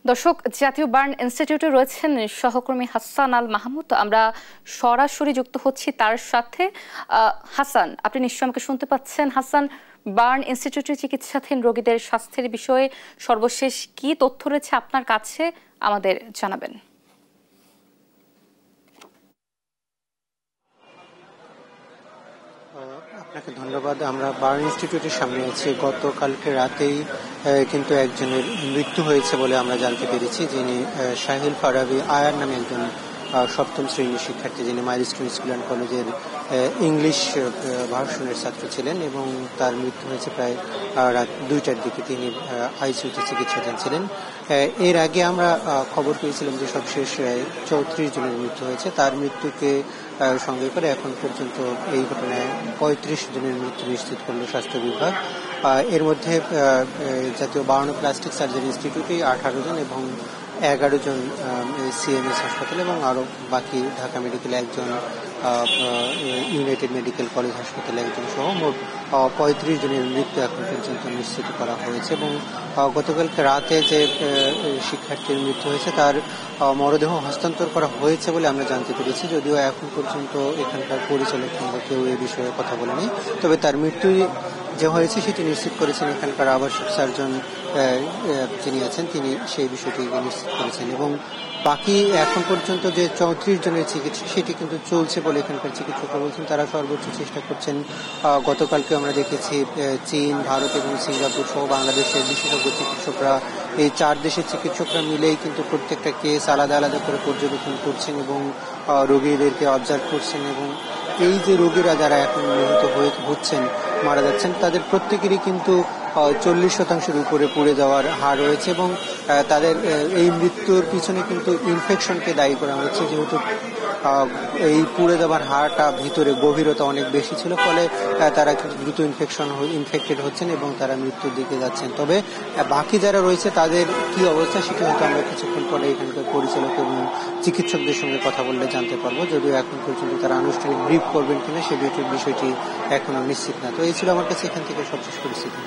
দর্শক, জাতীয় বার্ন ইনস্টিটিউটে রয়েছেন সহকর্মী হাসান আল মাহমুদ। আমরা সরাসরি যুক্ত হচ্ছি তার সাথে। হাসান, আপনি নিশ্চয়ই আমাকে শুনতে পাচ্ছেন। হাসান, বার্ন ইনস্টিটিউটে চিকিৎসাধীন রোগীদের স্বাস্থ্যের বিষয়ে সর্বশেষ কি তথ্য রয়েছে আপনার কাছে, আমাদের জানাবেন। আপনাকে ধন্যবাদ। আমরা বার্ন ইনস্টিটিউটের সামনে আছি। গতকালকে রাতেই কিন্তু একজনের মৃত্যু হয়েছে বলে আমরা জানতে পেরেছি, যিনি শাহিল ফারাবি আয়ার নামে একজন সপ্তম শ্রেণীর শিক্ষার্থী, যিনি মাইলস্টোন স্কুল অ্যান্ড কলেজের ইংলিশ ভার্সনের ছাত্র ছিলেন এবং তার মৃত্যু হয়েছে প্রায় রাত 2টার দিকে। তিনি আইসিইউতে চিকিৎসাধীন ছিলেন। এর আগে আমরা খবর পেয়েছিলাম যে সবশেষ 34 জনের মৃত্যু হয়েছে। তার মৃত্যুকে সঙ্গে করে এখন পর্যন্ত এই ঘটনায় 35 জনের মৃত্যু নিশ্চিত করল স্বাস্থ্য বিভাগ। এর মধ্যে জাতীয় বার্ন প্লাস্টিক সার্জারি ইনস্টিটিউটে 18 জন এবং 11 জন সিএমএস হাসপাতালে এবং আরও বাকি ঢাকা মেডিকেলে একজন, ইউনাইটেড মেডিকেল কলেজ হাসপাতালে একজন সহ মোট 35 জনের মৃত্যু এখন পর্যন্ত নিশ্চিত করা হয়েছে। এবং গতকালকে রাতে যে শিক্ষার্থীর মৃত্যু হয়েছে তার মরদেহ হস্তান্তর করা হয়েছে বলে আমরা জানতে পেরেছি, যদিও এখন পর্যন্ত এখানকার পরিচালক কিংবা কেউ এ বিষয়ে কথা বলেনি। তবে তার মৃত্যু যে হয়েছে সেটি নিশ্চিত করেছেন এখানকার আবাসিক সার্জন যিনি আছেন, তিনি সেই বিষয়টি নিশ্চিত করেছেন। এবং বাকি এখন পর্যন্ত যে 34 জনের চিকিৎসা সেটি কিন্তু চলছে বলে এখানকার চিকিৎসকরা বলছেন। তারা সর্বোচ্চ চেষ্টা করছেন। গতকালকে আমরা দেখেছি চীন, ভারত এবং সিঙ্গাপুর সহ বাংলাদেশের বিশেষজ্ঞ চিকিৎসকরা, এই 4 দেশের চিকিৎসকরা মিলেই কিন্তু প্রত্যেকটা কেস আলাদা আলাদা করে পর্যবেক্ষণ করছেন এবং রোগীদেরকে অবজার্ভ করছেন। এবং এই যে রোগীরা যারা এখন নিহত হচ্ছেন, মারা যাচ্ছেন, তাদের প্রত্যেকেরই কিন্তু 40% উপরে পুড়ে যাওয়ার হার রয়েছে এবং তাদের এই মৃত্যুর পিছনে কিন্তু ইনফেকশনকে দায়ী করা হচ্ছে, যেহেতু এই পুড়ে যাওয়ার হারটা ভিতরে গভীরতা অনেক বেশি ছিল, ফলে তারা কিন্তু দ্রুত ইনফেক্টেড হচ্ছেন এবং তারা মৃত্যুর দিকে যাচ্ছেন। তবে বাকি যারা রয়েছে তাদের কি অবস্থা সেটা হয়তো আমরা কিছুক্ষণ পরে এখানকার পরিচালক এবং চিকিৎসকদের সঙ্গে কথা বললে জানতে পারবো, যদিও এখন পর্যন্ত তারা আনুষ্ঠানিক ব্রিফ করবেন কিনা সে বিষয়টি এখনো নিশ্চিত না। তো এই ছিল আমার কাছে এখান থেকে সবশেষ পরিস্থিতি।